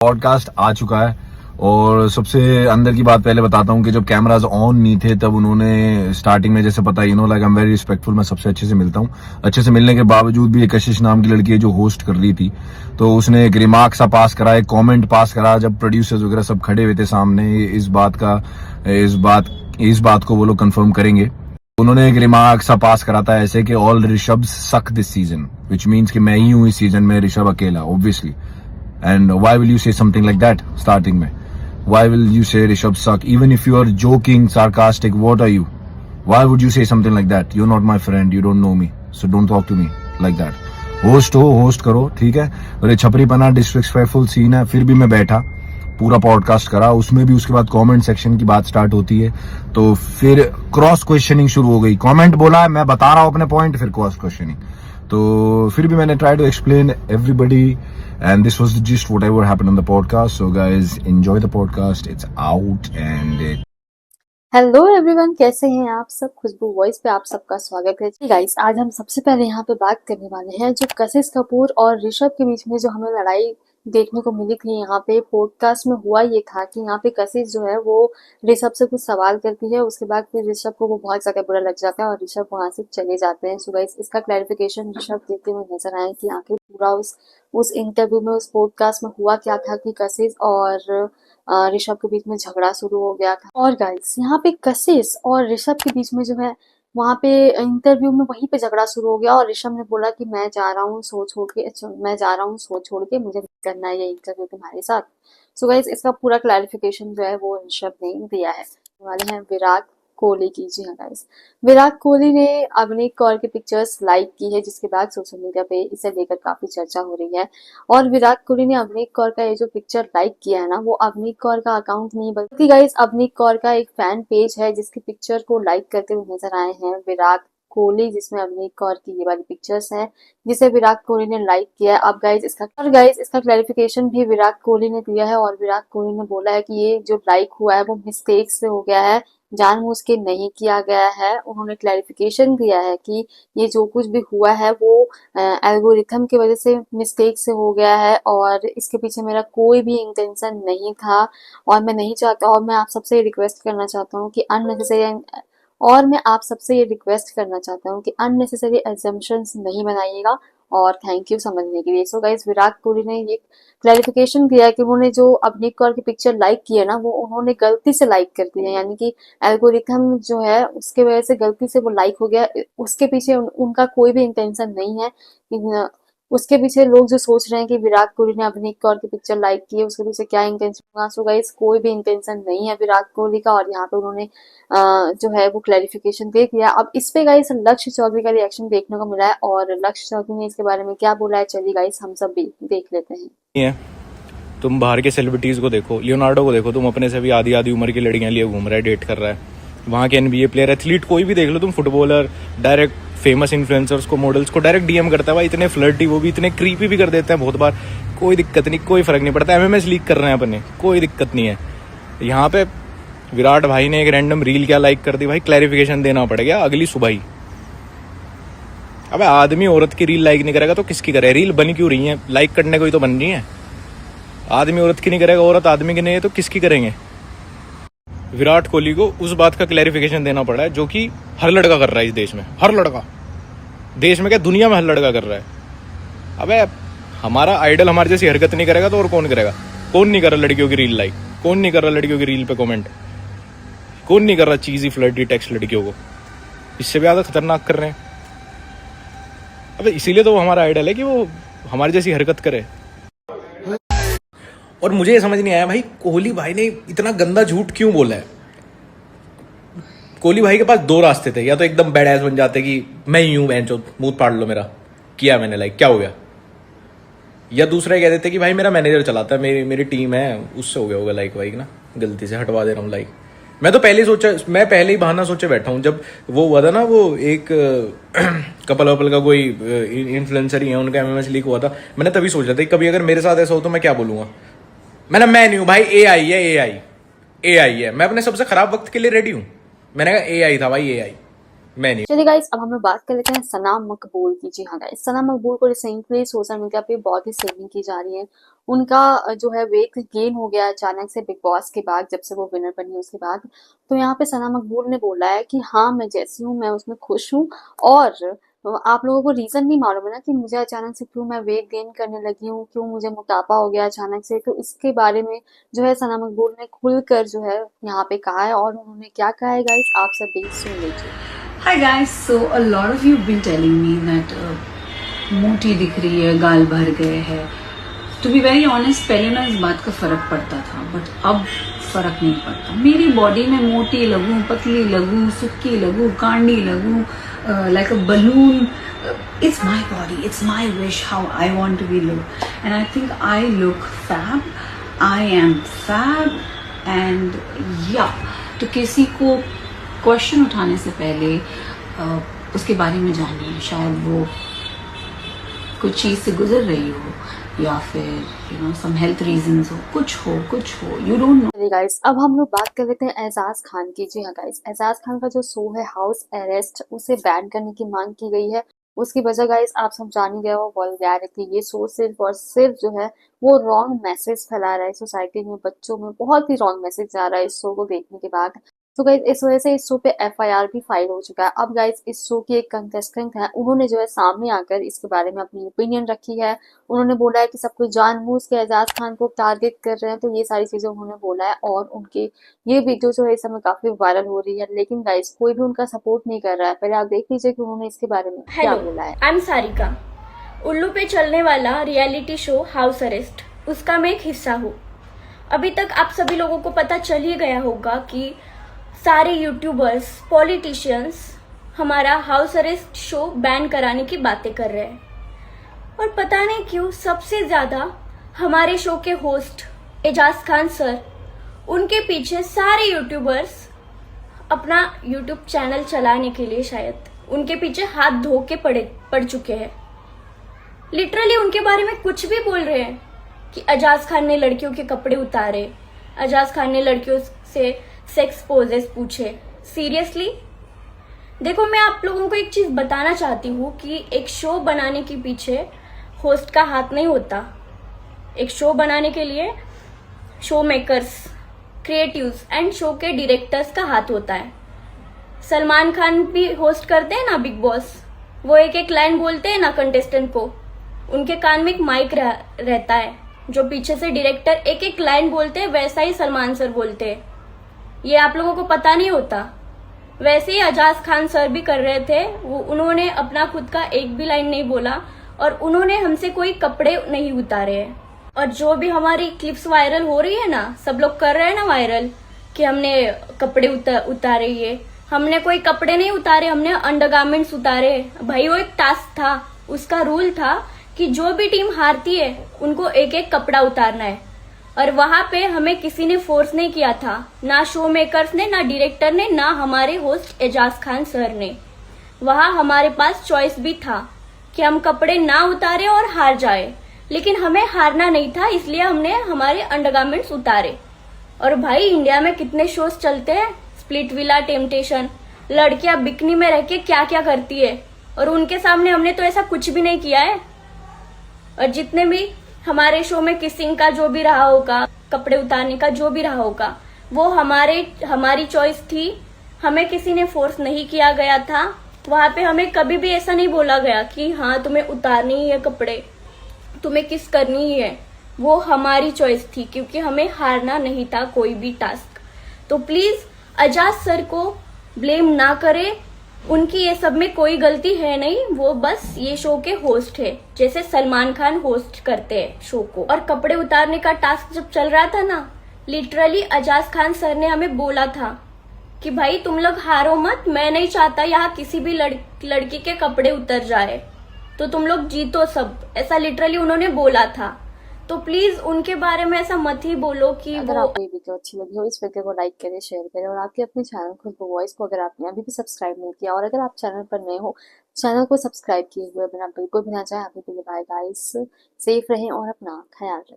Podcast आ चुका है। और सबसे अंदर की बात पहले बताता हूँ कि जब कैमराज ऑन नहीं थे तब उन्होंने स्टार्टिंग में, जैसे पता like I am very respectful, मैं सबसे अच्छे से मिलता हूँ। अच्छे से मिलने के बावजूद भी एक कशिश नाम की लड़की है जो होस्ट कर रही थी, तो उसने एक रिमार्क सा पास करा, एक कमेंट पास करा जब प्रोड्यूसर्स वगैरह सब खड़े हुए थे सामने। इस बात को वो लोग कंफर्म करेंगे। उन्होंने एक रिमार्क सा पास करा था ऐसे कि ऑल ऋषभ सक दिस सीजन, विच मीन्स कि मैं ही हूँ इस सीजन में ऋषभ अकेला, obviously. And why will you say something like that starting में? Why will you say Rishabh suck? Even if you are joking, sarcastic, what are you? Why would you say something like that? You're not my friend, you don't know me, so don't talk to me like that. Host हो, host करो, ठीक है। और ये छपरीपना disrespectful scene है। फिर भी मैं बैठा, पूरा पॉडकास्ट करा, उसमें भी उसके बाद कमेंट सेक्शन की बात स्टार्ट होती है, तो फिर क्रॉस क्वेश्चनिंग शुरू हो गई। कमेंट बोला, मैं बता रहा हूँ अपने पॉइंट, फिर क्रॉस क्वेश्चनिंग। तो फिर भी मैंने try to explain everybody, and this was just whatever happened on the podcast. So guys, enjoy the podcast, it's out and hello everyone, कैसे हैं आप सब। खुशबू वॉइस पे आप सबका स्वागत है। गाइस, आज हम सबसे पहले यहाँ पे बात करने वाले हैं जो कशिश कपूर और ऋषभ के बीच में जो हमें लड़ाई देखने को मिली थी। यहाँ पे पॉडकास्ट में हुआ ये था कि यहाँ पे कशिश जो है वो ऋषभ से कुछ सवाल करती है, उसके बाद फिर ऋषभ को वो बहुत ज्यादा बुरा लग जाता है और ऋषभ वहां से चले जाते हैं। सो गाइस, इसका क्लैरिफिकेशन ऋषभ देते हुए नजर आए कि आखिर पूरा उस इंटरव्यू में, उस पॉडकास्ट में हुआ क्या था कि कशिश और ऋषभ के बीच में झगड़ा शुरू हो गया था। और गाइस, यहाँ पे कशिश और ऋषभ के बीच में जो है वहां पे इंटरव्यू में वहीं पे झगड़ा शुरू हो गया और ऋषभ ने बोला कि मैं जा रहा हूँ शो छोड़ के, मैं जा रहा हूँ शो छोड़ के, मुझे नहीं करना है ये इंटरव्यू तुम्हारे साथ। सो गाइस, इसका पूरा क्लैरिफिकेशन जो है वो ऋषभ ने दिया है। वाले हैं विराट कोहली की। जी हाँ गाइस, विराट कोहली ने अवनीत कौर की पिक्चर्स लाइक की है, जिसके बाद सोशल मीडिया पे इसे लेकर काफी चर्चा हो रही है। और विराट कोहली ने अवनीत कौर का ये जो पिक्चर लाइक किया है ना, वो अवनीत कौर का अकाउंट नहीं बल्कि गाइस अवनीत कौर का एक फैन पेज है जिसकी पिक्चर को लाइक करते हुए नजर आए हैं विराट कोहली, जिसमें अवनीत कौर की ये वाली पिक्चर्स हैं जिसे विराट कोहली ने लाइक किया है। अब गाइस इसका क्लैरिफिकेशन भी विराट कोहली ने दिया है और विराट कोहली ने बोला है कि ये जो लाइक हुआ है वो मिस्टेक से हो गया है, जानबूझ के नहीं किया गया है। उन्होंने क्लैरिफिकेशन दिया है कि ये जो कुछ भी हुआ है वो एल्गोरिथम की वजह से मिस्टेक से हो गया है और इसके पीछे मेरा कोई भी इंटेंशन नहीं था। और मैं नहीं चाहता, और मैं आप सबसे ये रिक्वेस्ट करना चाहता हूँ कि अननेसेसरी एजम्पशंस नहीं बनाइएगा। और थैंक यू समझने के लिए। सो गाइस, विराट कोहली ने ये क्लैरिफिकेशन दिया है कि उन्होंने जो अवनीत कौर की पिक्चर लाइक की है ना, वो उन्होंने गलती से लाइक कर दी है, यानी कि एल्गोरिथम जो है उसके वजह से गलती से वो लाइक हो गया। उसके पीछे उनका कोई भी इंटेंशन नहीं है। उसके पीछे लोग जो सोच रहे हैं कि विराट कोहली ने अवनीत कौर की पिक्चर लाइक की है, उसके पीछे क्या इंटेंशन होगा। सो गाइस, कोई भी इंटेंशन नहीं है विराट कोहली का और यहाँ पे उन्होंने जो है वो क्लैरिफिकेशन दे दिया। अब इस पे गाइस लक्ष्य चौधरी का रिएक्शन देखने को मिला है और लक्ष्य चौधरी ने इसके बारे में क्या बोला है, चलिए गाइस हम सब भी देख लेते हैं। तुम बाहर के सेलिब्रिटीज को देखो, लियोनार्डो को देखो, तुम अपने से भी आधी आधी उम्र की लड़कियां लिए घूम रहा है, डेट कर रहा है। वहाँ के एनबीए प्लेयर, एथलीट कोई भी देख लो तुम, फुटबॉलर डायरेक्ट फेमस इन्फ्लुएंसर्स को, मॉडल्स को डायरेक्ट डीएम करता है भाई। इतने फ्लर्टी, वो भी इतने क्रीपी भी कर देते हैं बहुत बार। कोई दिक्कत नहीं, कोई फर्क नहीं पड़ता। एमएमएस लीक कर रहे हैं अपने, कोई दिक्कत नहीं है। यहाँ पे विराट भाई ने एक रैंडम रील क्या लाइक कर दी भाई, क्लैरिफिकेशन देना पड़ गया अगली सुबह ही। अब आदमी औरत की रील लाइक नहीं करेगा तो किसकी करे? रील बनी क्यों रही है? लाइक करने को ही तो बन रही है। आदमी औरत की नहीं करेगा, औरत आदमी की नहीं है तो किसकी करेंगे? विराट कोहली को उस बात का क्लैरिफिकेशन देना पड़ा है जो कि हर लड़का कर रहा है इस देश में। हर लड़का, देश में क्या दुनिया में हर लड़का कर रहा है। अबे हमारा आइडल हमारे जैसी हरकत नहीं करेगा तो और कौन करेगा? कौन नहीं कर रहा लड़कियों की रील लाइक? कौन नहीं कर रहा लड़कियों की रील पे कमेंट? कौन नहीं कर रहा चीजी फ्लर्टी टेक्स्ट लड़कियों को? इससे भी ज्यादा खतरनाक कर रहे हैं। अबे इसीलिए तो वो हमारा आइडल है कि वो हमारी जैसी हरकत करे। और मुझे ये समझ नहीं आया भाई, कोहली भाई ने इतना गंदा झूठ क्यों बोला है? कोहली भाई के पास दो रास्ते थे, या तो एकदम बैड एस बन जाते कि मैं ही हूं बहनचोद, मुंह फाड़ लो मेरा, किया मैंने लाइक, क्या हो गया। या दूसरा कह देते कि भाई मेरा मैनेजर चलाता है, मेरी टीम है, उससे हो गया होगा लाइक भाई ना, गलती से हटवा दे रहा हूँ लाइक। मैं पहले ही बहाना सोचे बैठा हूँ। जब वो हुआ था ना, वो एक कपल वपल का कोई इन्फ्लुएंसर ही है, उनका एमएमएस लीक हुआ था, मैंने तभी सोचा था कभी अगर मेरे साथ ऐसा हो तो मैं क्या बोलूंगा। मैं नहीं हूं भाई, एआई है। मैं अपने सबसे खराब वक्त के लिए रेडी हूं। मैंने कहा एआई था भाई, एआई मैं नहीं। चलिए गाइस, अब हमें बात कर लेते हैं सना मकबूल की। जी हाँ गाइस, सना मकबूल को रिसेंटली सोशल मीडिया पे बहुत ही शेयरिंग की जा रही है। उनका जो है वेट गेन हो गया अचानक से बिग बॉस के बाद, जब से वो विनर बनी उसके बाद। तो यहाँ पे सना मकबूल ने बोला है कि हाँ मैं जैसी हूँ मैं उसमें खुश हूँ, और आप लोगों को रीजन नहीं मालूम है ना कि मुझे अचानक से क्यों मैं वेट गेन करने लगी हूँ, क्यों मुझे मोटापा हो गया अचानक से। तो इसके बारे में जो है सना मकबूल ने खुलकर जो है यहाँ पे कहा है, और उन्होंने क्या कहा है गाइस आप सब भी सुन लीजिए। Hi guys, so a lot of you have been telling me that मोटी दिख रही है, गाल भर गए हैं। टू बी वेरी ऑनेस्ट, पहले ना इस बात का फर्क पड़ता था, बट अब फर्क नहीं पड़ता। मेरी बॉडी में मोटी लगूं, पतली लगूं, सुक्की लगूं, कांडी लगूं, like a balloon, it's my body, it's my wish how I want to be look, and I think I look fab, I am fab, and yeah, तो किसी को क्वेश्चन उठाने से पहले उसके बारे में जानिए। शायद वो कुछ चीज से गुजर रही हो, या फिर सम हेल्थ रीजंस हो, कुछ हो, यू डोंट नो। गाइस अब हम लोग बात कर लेते हैं एजाज खान की। जी हाँ गाइस, एजाज खान का जो शो है हाउस अरेस्ट, उसे बैन करने की मांग की गई है। उसकी वजह गाइस आप सब जान ही गए हो, वल्गैरिटी। ये शो सिर्फ और सिर्फ जो है वो रॉन्ग मैसेज फैला रहा है सोसाइटी में, बच्चों में बहुत ही रॉन्ग मैसेज जा रहा है इस शो को देखने के बाद। तो गाइस इस वजह से इस शो पे एफआईआर भी फाइल हो चुका है। अब गाइस इस शो की एक कंटेस्टेंट है, उन्होंने जो है सामने आकर इसके बारे में अपनी ओपिनियन रखी है। उन्होंने बोला है कि सब कुछ जानबूझ के एजाज खान को टारगेट कर रहे हैं, तो ये सारी चीजें उन्होंने बोला है। और उनके ये वीडियो जो है इस समय काफी वायरल हो रही है, लेकिन गाइस कोई भी उनका सपोर्ट नहीं कर रहा है। पहले आप देख लीजिए कि उन्होंने इसके बारे में क्या बोला है। I am Sarika. उल्लू पे चलने वाला रियलिटी शो हाउस अरेस्ट, उसका मैं एक हिस्सा हूँ। अभी तक आप सभी लोगों को पता चल ही गया होगा कि सारे यूट्यूबर्स, पॉलिटिशियंस हमारा हाउस अरेस्ट शो बैन कराने की बातें कर रहे हैं, और पता नहीं क्यों सबसे ज्यादा हमारे शो के होस्ट एजाज खान सर, उनके पीछे सारे यूट्यूबर्स अपना यूट्यूब चैनल चलाने के लिए शायद उनके पीछे हाथ धो के पड़ चुके हैं। लिटरली उनके बारे में कुछ भी बोल रहे हैं कि एजाज खान ने लड़कियों के कपड़े उतारे, एजाज खान ने लड़कियों से सेक्स पोजेस पूछे। सीरियसली देखो, मैं आप लोगों को एक चीज बताना चाहती हूँ कि एक शो बनाने के पीछे होस्ट का हाथ नहीं होता। एक शो बनाने के लिए show makers, creatives and show के डायरेक्टर्स का हाथ होता है। सलमान खान भी होस्ट करते हैं ना बिग बॉस, वो एक एक लाइन बोलते हैं ना कंटेस्टेंट को, उनके कान में एक माइक रहता है, जो पीछे से डायरेक्टर एक एक लाइन बोलते हैं, वैसा ही सलमान सर बोलते हैं। ये आप लोगों को पता नहीं होता। वैसे ही एजाज खान सर भी कर रहे थे, उन्होंने अपना खुद का एक भी लाइन नहीं बोला, और उन्होंने हमसे कोई कपड़े नहीं उतारे हैं। और जो भी हमारी क्लिप्स वायरल हो रही है ना, सब लोग कर रहे हैं ना वायरल कि हमने कपड़े उतारे, ये हमने कोई कपड़े नहीं उतारे, हमने अंडरगारमेंट्स उतारे। भाई वो एक टास्क था, उसका रूल था कि जो भी टीम हारती है उनको एक एक कपड़ा उतारना है, और वहां पे हमें किसी ने फोर्स नहीं किया था, ना शो मेकर्स ने, ना डायरेक्टर ने, ना हमारे होस्ट एजाज खान सर ने। वहां हमारे पास चॉइस भी था कि हम कपड़े ना उतारे और हार जाए, लेकिन हमें हारना नहीं था, इसलिए हमने हमारे अंडरगारमेंट्स उतारे। और भाई इंडिया में कितने शोज चलते हैं, स्प्लिट विला, टेम्पटेशन, लड़कियां बिकनी में रह के क्या क्या करती है, और उनके सामने हमने तो ऐसा कुछ भी नहीं किया है। और जितने भी हमारे शो में किसिंग का जो भी रहा होगा, कपड़े उतारने का जो भी रहा होगा, वो हमारी चॉइस थी, हमें किसी ने फोर्स नहीं किया गया था। वहां पे हमें कभी भी ऐसा नहीं बोला गया कि हाँ तुम्हें उतारनी ही है कपड़े, तुम्हें किस करनी ही है। वो हमारी चॉइस थी, क्योंकि हमें हारना नहीं था कोई भी टास्क। तो प्लीज एजाज सर को ब्लेम ना करे, उनकी ये सब में कोई गलती है नहीं, वो बस ये शो के होस्ट है, जैसे सलमान खान होस्ट करते हैं शो को। और कपड़े उतारने का टास्क जब चल रहा था ना, लिटरली एजाज खान सर ने हमें बोला था कि भाई तुम लोग हारो मत, मैं नहीं चाहता यहाँ किसी भी लड़की के कपड़े उतर जाए, तो तुम लोग जीतो सब, ऐसा लिटरली उन्होंने बोला था। तो प्लीज उनके बारे में ऐसा मत ही बोलो कि अगर आपको ये वीडियो अच्छी लगी हो, इस वीडियो को लाइक करें, शेयर करें, और आपके अपने चैनल खुशबू वॉइस को अगर आपने अभी भी सब्सक्राइब नहीं किया, और अगर आप चैनल पर नए हो, चैनल को सब्सक्राइब किए हुए बिना बिल्कुल भी ना जाए। अभी के लिए बाय गाइस, सेफ रहें और अपना ख्याल रखें।